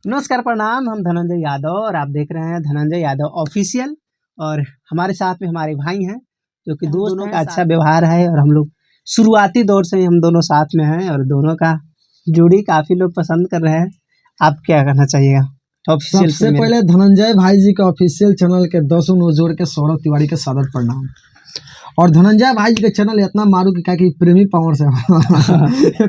नमस्कार प्रणाम। हम धनंजय यादव और आप देख रहे हैं धनंजय यादव ऑफिशियल। और हमारे साथ में हमारे भाई हैं जो कि हम दोस्त दोनों हैं, का अच्छा साथ व्यवहार है और हम लोग शुरुआती दौर से ही हम दोनों साथ में हैं और दोनों का जोड़ी काफी लोग पसंद कर रहे हैं। आप क्या कहना चाहिएगा ऑफिशियल पे सबसे मेरे? पहले धनंजय भाई जी के ऑफिशियल चैनल के दसों नौजोड़ के सौरभ तिवारी के सादर प्रणाम। और धनंजय भाई जी के चैनल इतना मारू कि क्या कि प्रेमी पावर से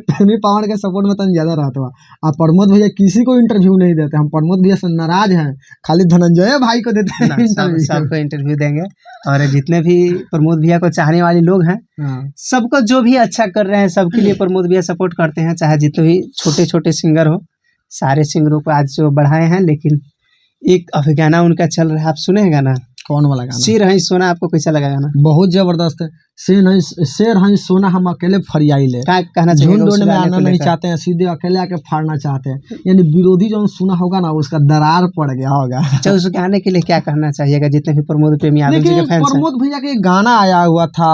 प्रेमी पावर के सपोर्ट में तो ज्यादा रहता हुआ। आप प्रमोद भैया किसी को इंटरव्यू नहीं देते, हम प्रमोद भैया से नाराज हैं, खाली धनंजय भाई को देते ना हैं सब इंटरव्यू। सबको इंटरव्यू देंगे। और जितने भी प्रमोद भैया को चाहने वाले लोग हैं, हाँ सबको जो भी अच्छा कर रहे हैं सबके लिए प्रमोद भैया सपोर्ट करते हैं, चाहे जितने भी छोटे छोटे सिंगर हो। सारे सिंगरों को आज जो बढ़ाए हैं, लेकिन एक अभी गाना उनका चल रहा है, आप सुने हैं गाना? कौन वाला गाना? सिर है सोना। आपको कैसा लगा गाना? बहुत जबरदस्त है। शेर नहीं सोना हम अकेले फरियाई ले, क्या कहना चाहिए झुंड उस में गाने आना को नहीं लेकर? चाहते हैं, सीधे अकेले आके फाड़ना चाहते हैं। यानी विरोधी जो सुना होगा ना उसका दरार पड़ गया होगा। अच्छा, उस गाने के लिए क्या कहना चाहिएगा जितने भी प्रमोद प्रेमी यादव जी देखिए के फैंस हैं? प्रमोद भैया के एक गाना आया हुआ था,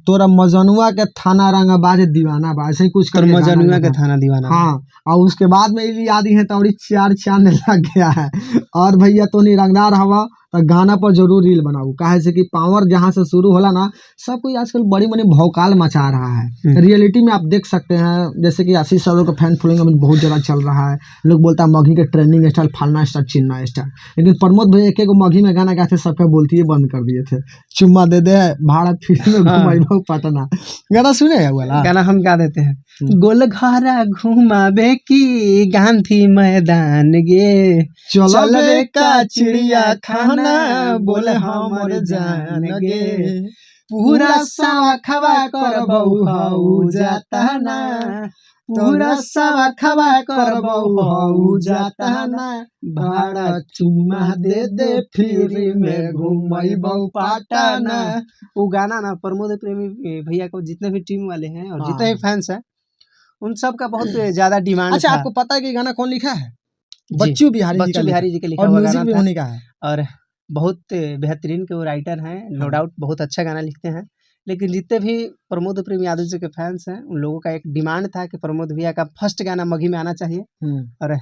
तोरा मजनुआ के थाना रंगबाज दीवाना बा, ऐसे ही कुछ तो करके गाना मजनुआ आया के था। थाना दीवाना बा। हाँ, और उसके बाद में ये याद ही है तौड़ी चार चांद लग गया है। और भैया तो नहीं रंगदार हवा तो गाना पर जरूर रील बनाऊ, काहे से कि पावर जहाँ से शुरू होला ना, सब कोई आजकल बड़ी बड़ी भौकाल मचा रहा है। रियलिटी में आप देख सकते हैं, जैसे कि आशीष यादव का फैन फॉलोइंग अभी बहुत ज़्यादा चल रहा है। लोग बोलता है मघी के ट्रेंडिंग स्टाइल, फालना स्टाइल, चिन्ना स्टाइल। लेकिन प्रमोद भैया एक मघी में गाना गाते सबके बोलती ही बंद कर दिए थे, चुम्मा दे दे भाड़ा फिर में हाँ, घुमाई पटना। गाना सुने है वाला? गाना हम गा देते हैं। गोलघरा घुमावे की गांधी मैदान गे, चलबे का चिड़िया खाना, बोले हमर जान गे, पूरा सवा खवा करबौ हऊ जाता ना, पूरा सवा खवा करबौ हऊ जाता ना, भाड़ा चुम्मा दे दे फ्री में घुमैबौ पाटना। वो गाना ना प्रमोद प्रेमी भैया को जितने भी टीम वाले हैं और जितने भी फैंस हैं उन सब का बहुत ज्यादा डिमांड अच्छा, था। आपको पता है कि गाना कौन लिखा है? जी, बच्चू बिहारी जी का बच्चू बिहारी जी का लिखा और हुआ म्यूजिक गाना भी था। उन्हीं का है। और बहुत बेहतरीन के वो राइटर हैं, नो हाँ। डाउट बहुत अच्छा गाना लिखते हैं। लेकिन जितने भी प्रमोद प्रेम यादव जी के फैंस हैं उन लोगों का एक डिमांड था कि प्रमोद भैया का फर्स्ट गाना मघी में आना चाहिए। और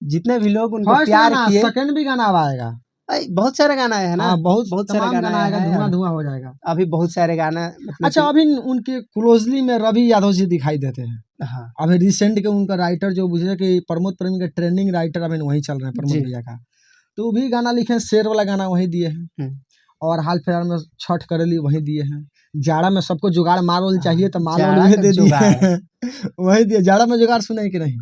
जितने भी लोग उनको फर्स्ट प्यार गाना, किए, सेकंड भी गाना अब आएगा। बहुत सारे गाना है ना, हाँ, बहुत बहुत सारे तमाम गाना गाना आया आएगा, है। धुआं और धुआं हो जाएगा। अभी बहुत सारे गाना मतलब अच्छा, अभी उनके क्लोजली में रवि यादव जी दिखाई देते हैं। हाँ अभी रिसेंट के उनका राइटर जो बुझे कि प्रमोद प्रेमी के ट्रेंडिंग राइटर अभी वही चल रहे हैं, प्रमोद जी। भैया का। तो वो भी गाना लिखे, शेर वाला गाना वही दिए हैं। और हाल फिलहाल में छठ करेली वही दिए हैं। जाड़ा में सबको जुगाड़ मारोल चाहिए तो मालोल जाड़ा वही का दे दिए जुगाड़, हैं। वही दिए। जाड़ा में जुगाड़ सुने कि नहीं?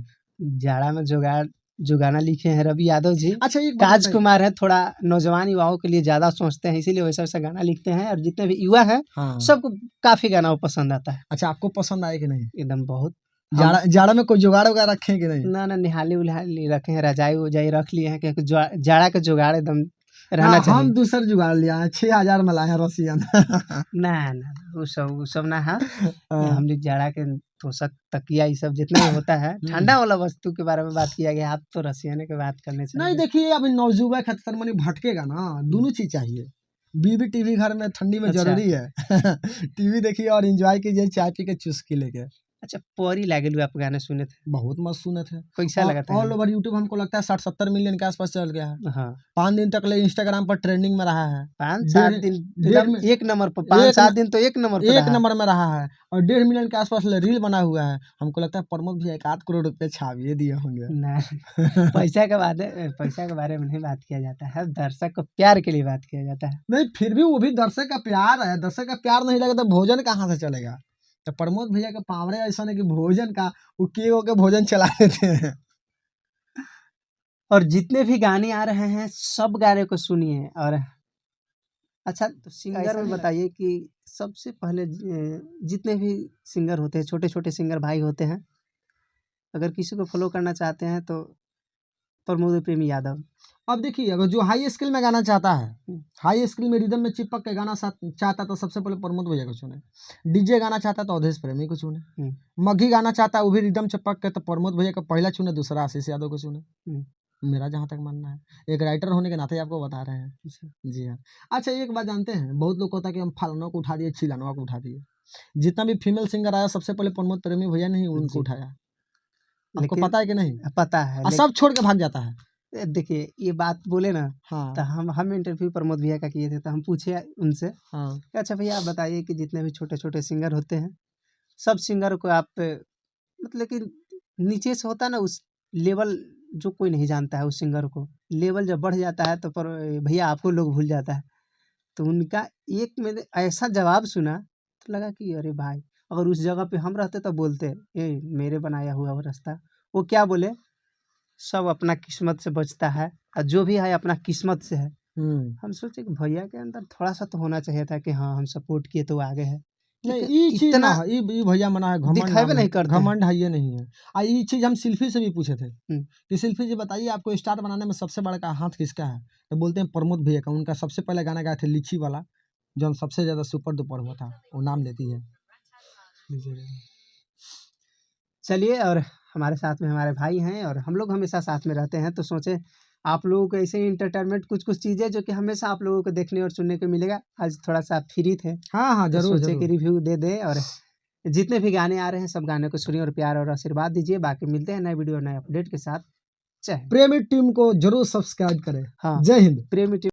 जाड़ा में जुगाड़ जो गाना लिखे हैं रवि यादव जी। अच्छा, एक बात बताइए। राजकुमार है, थोड़ा नौजवान युवाओं के लिए ज्यादा सोचते हैं, इसीलिए वैसा वैसा गाना लिखते हैं। और जितने भी युवा हैं हाँ, सबको काफी गाना वो पसंद आता है। अच्छा, आपको पसंद आए कि नहीं? एकदम बहुत। हम जाड़ा जाड़ा में कोई जुगाड़ वगैरह रखे कि नहीं? ना निहाली उल्हाली रखे हैं, रजाई उजाई रख लिए हैं, क्योंकि जाड़ा का जुगाड़ एकदम ना, रहना चाहिए। हम दूसर जुगाड़ लिया है, 6,000 में लाए हैं रसियन। ना वो सब ना है। हम लोग जाड़ा के तोशक तकिया ये सब जितना भी होता है ठंडा वाला वस्तु के बारे में बात किया गया। आप तो रसियाने की बात करने नहीं, चाहिए। देखिए अभी नवजुबा खतर मनी भटकेगा ना, दोनों चीज चाहिए। बीवी टीवी घर में ठंडी में अच्छा जरूरी है। टीवी देखिए और एंजॉय कीजिए चाय पी के चुस्की लेके। अच्छा, परी लागेलू आप गाने सुने थे? बहुत मस्त सुने थे। कैसा लगा था ऑल गाना? ओवर यूट्यूब हमको लगता है 60-70 मिलियन के आसपास चल गया है। हाँ, 5 दिन तक ले इंस्टाग्राम पर ट्रेंडिंग में रहा है। 5-7 डेढ़ दिन डेढ़ एकदम में एक नंबर पर, 5-7 दिन तो एक नंबर पर एक रहा। नंबर में रहा है। और 1.5 मिलियन के आसपास रील बना हुआ है। हमको लगता है प्रमोद भी 1 आध करोड़ रुपए छापिए दिए होंगे। ना पैसा के बारे में नहीं बात किया जाता है, दर्शक को प्यार के लिए बात किया जाता है। नहीं, फिर भी वो भी दर्शक का प्यार है। दर्शक का प्यार नहीं लगे तो भोजन कहाँ से चलेगा? तो प्रमोद भैया का पावरे ऐसा नहीं कि भोजन का वो के भोजन चला देते हैं। और जितने भी गाने आ रहे हैं सब गाने को सुनिए। और अच्छा, तो सिंगर ऐसा में नहीं बताइए कि सबसे पहले जितने भी सिंगर होते हैं, छोटे छोटे सिंगर भाई होते हैं, अगर किसी को फॉलो करना चाहते हैं तो प्रमोद प्रेमी यादव। अब देखिए, अगर जो हाई स्किल में गाना चाहता है, हम्म, हाई स्किल में रिदम में चिपक के गाना चाहता तो सबसे पहले प्रमोद भैया को चुने। डीजे गाना चाहता तो अवधेश प्रेमी को चुने। हम्म, मघी गाना चाहता है वो भी रिदम चिपक के तो प्रमोद भैया को पहला चुने, दूसरा आशीष यादव को चुने। हम्म, मेरा जहाँ तक मानना है, एक राइटर होने के नाते आपको बता रहे हैं। अच्छा। जी हाँ। अच्छा, एक बात जानते हैं, बहुत लोग कहता है कि हम फलानों को उठा दिए, चिलानवा को उठा दिए। जितना भी फीमेल सिंगर आया सबसे पहले प्रमोद प्रेमी भैया ने ही उनको जी, उठाया। आपको लेकिन पता है कि नहीं? पता है और सब छोड़ के भाग जाता है। देखिए ये बात बोले ना, हाँ तो हम इंटरव्यू प्रमोद भैया का किए थे, तो हम पूछे उनसे हाँ कि अच्छा भैया आप बताइए कि जितने भी छोटे छोटे सिंगर होते हैं, सब सिंगर को आप मतलब कि नीचे से होता है ना उस लेवल, जो कोई नहीं जानता है उस सिंगर को, लेवल जब बढ़ जाता है तो पर भैया आपको लोग भूल जाता है। तो उनका एक मैंने ऐसा जवाब सुना तो लगा कि अरे भाई, अगर उस जगह पे हम रहते तो बोलते ये मेरे बनाया हुआ वो रास्ता। वो क्या बोले, सब अपना किस्मत से बचता है, और जो भी है अपना किस्मत से है। हम सोचे कि भैया के अंदर थोड़ा सा तो होना चाहिए था कि हाँ हम सपोर्ट किए तो वो आगे है, नहीं, लेकिन ये चीज ना इतना है, ये भैया मना है, घमंड दिखावे नाम है, नहीं करते हैं। घमंड है ये नहीं है। ये चीज हम शिल्पी से भी पूछे थे हम्म, कि शिल्पी जी बताइए आपको स्टार बनाने में सबसे बड़ा हाथ किसका है? तो बोलते हैं प्रमोद भैया का। उनका सबसे पहले गाना गाए थे लीची वाला, जो सबसे ज्यादा सुपर डुपर हुआ था, वो नाम लेती है। चलिए, और हमारे साथ में हमारे भाई हैं और हम लोग हमेशा साथ में रहते हैं, तो सोचे आप लोगों को ऐसे ही इंटरटेनमेंट कुछ कुछ चीज़ें जो कि हमेशा आप लोगों को देखने और सुनने को मिलेगा। आज थोड़ा सा फ्री थे हाँ हाँ तो जरूर सोचे कि जरूर। रिव्यू दे दें, और जितने भी गाने आ रहे हैं सब गाने को सुनिए और प्यार और आशीर्वाद दीजिए। बाकी मिलते हैं नए वीडियो नए अपडेट के साथ। जय हिंद। प्रेमी टीम को जरूर सब्सक्राइब करें। हाँ, जय हिंद। प्रेमी